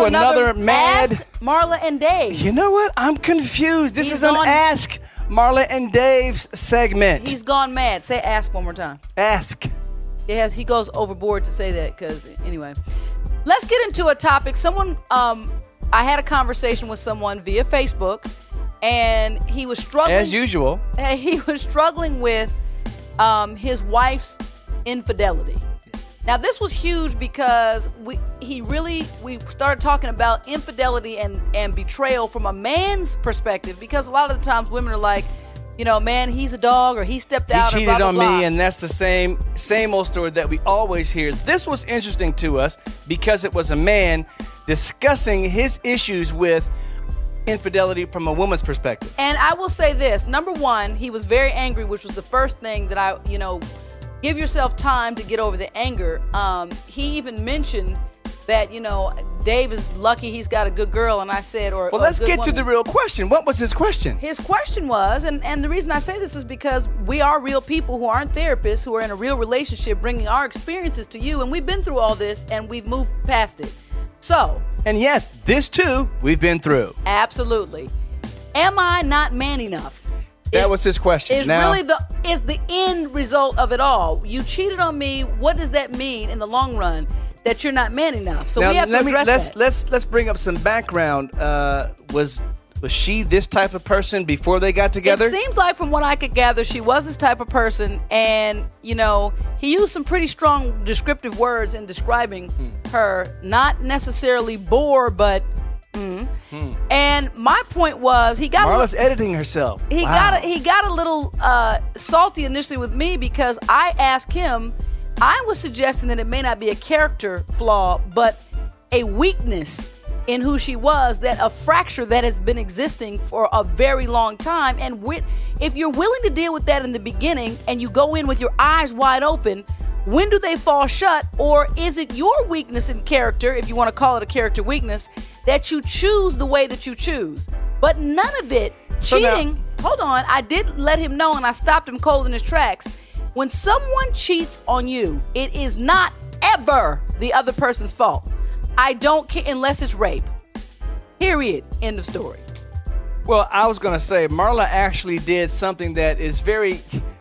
to another mad Ask Marla and Dave. You know what? I'm confused. This is an Ask Marla and Dave's segment. He's gone mad. Say ask one more time. Ask. He goes overboard to say that because, anyway. Let's get into a topic. I had a conversation with someone via Facebook, and he was struggling. As usual. He was struggling with his wife's infidelity. Now, this was huge because we started talking about infidelity and betrayal from a man's perspective, because a lot of the times women are like, man, he's a dog, or he stepped out. He cheated or blah, blah, on blah. me, and that's the same old story that we always hear. This was interesting to us because it was a man discussing his issues with infidelity from a woman's perspective. And I will say this. Number one, he was very angry, which was the first thing that give yourself time to get over the anger. He even mentioned that, Dave is lucky he's got a good girl, and I said, well, let's get to the real question. What was his question? His question was, and the reason I say this is because we are real people who aren't therapists, who are in a real relationship, bringing our experiences to you, and we've been through all this, and we've moved past it. So. And yes, this too, we've been through. Absolutely. Am I not man enough? That was his question. Is the end result of it all. You cheated on me. What does that mean in the long run? That you're not man enough. So now, we have to address that. Let's bring up some background. Was she this type of person before they got together? It seems like, from what I could gather, she was this type of person, and he used some pretty strong descriptive words in describing her. Not necessarily bore, but. And my point was, Marla's editing herself. He got a little salty initially with me because I asked him. I was suggesting that it may not be a character flaw, but a weakness in who she was, that a fracture that has been existing for a very long time. And if you're willing to deal with that in the beginning and you go in with your eyes wide open, when do they fall shut? Or is it your weakness in character, if you want to call it a character weakness, that you choose the way that you choose? But none of it, cheating, hold on, I did let him know, and I stopped him cold in his tracks. When someone cheats on you, it is not ever the other person's fault. I don't care unless it's rape. Period. End of story. Well, I was going to say, Marla actually did something that is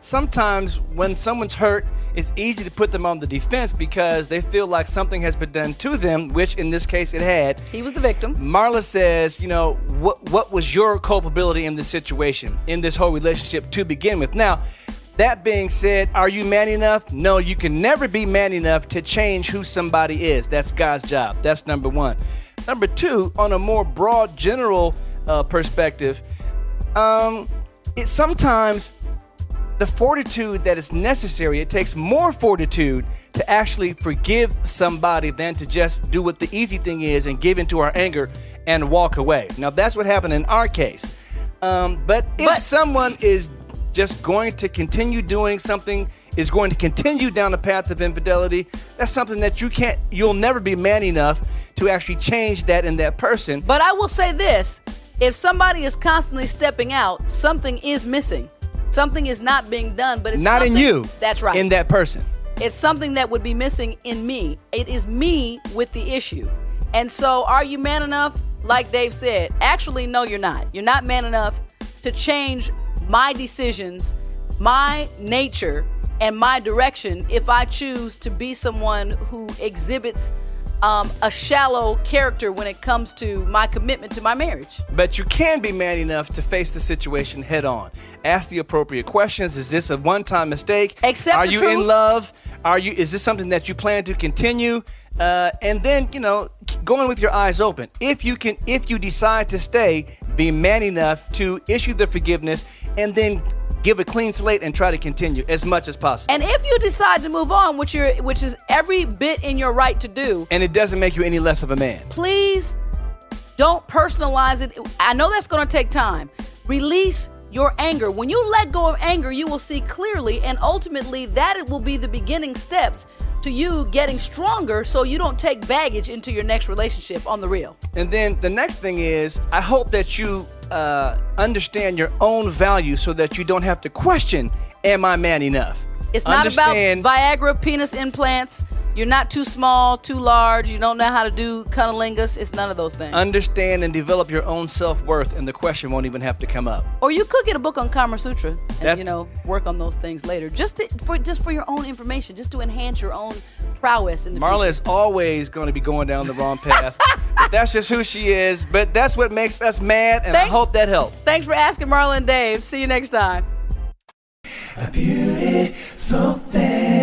sometimes when someone's hurt, it's easy to put them on the defense because they feel like something has been done to them, which in this case it had. He was the victim. Marla says, what was your culpability in this situation, in this whole relationship to begin with? Now, that being said, are you man enough? No, you can never be man enough to change who somebody is. That's God's job. That's number one. Number two, on a more broad, general perspective, it's sometimes the fortitude that is necessary. It takes more fortitude to actually forgive somebody than to just do what the easy thing is and give into our anger and walk away. Now, that's what happened in our case. But if someone is just going to continue doing something, is going to continue down the path of infidelity, that's something that you'll never be man enough to actually change that in that person. But I will say this, if somebody is constantly stepping out, something is missing. Something is not being done, but it's not in you. That's right. In that person. It's something that would be missing in me. It is me with the issue. And so, are you man enough? Like Dave said, actually, no, you're not. You're not man enough to change my decisions, my nature, and my direction if I choose to be someone who exhibits a shallow character when it comes to my commitment to my marriage. But you can be man enough to face the situation head on. Ask the appropriate questions. Is this a one-time mistake? Accept Are the you truth. in love? Is this something that you plan to continue? And then, going with your eyes open. If you decide to stay, be man enough to issue the forgiveness and then give a clean slate and try to continue as much as possible. And if you decide to move on, which is every bit in your right to do, and it doesn't make you any less of a man, please don't personalize it. I know that's going to take time. Release your anger. When you let go of anger, you will see clearly, and ultimately that will be the beginning steps to you getting stronger so you don't take baggage into your next relationship on the real. And then the next thing is, I hope that you understand your own value so that you don't have to question, am I man enough? It's not Understand- about Viagra, penis implants. You're not too small, too large. You don't know how to do cunnilingus. It's none of those things. Understand and develop your own self-worth, and the question won't even have to come up. Or you could get a book on Kama Sutra That- and work on those things later, just for your own information, just to enhance your own prowess in the Marla future. is always going to be going down the wrong path. But that's just who she is. But that's what makes us mad, and I hope that helped. Thanks for asking, Marla and Dave. See you next time. A beautiful thing.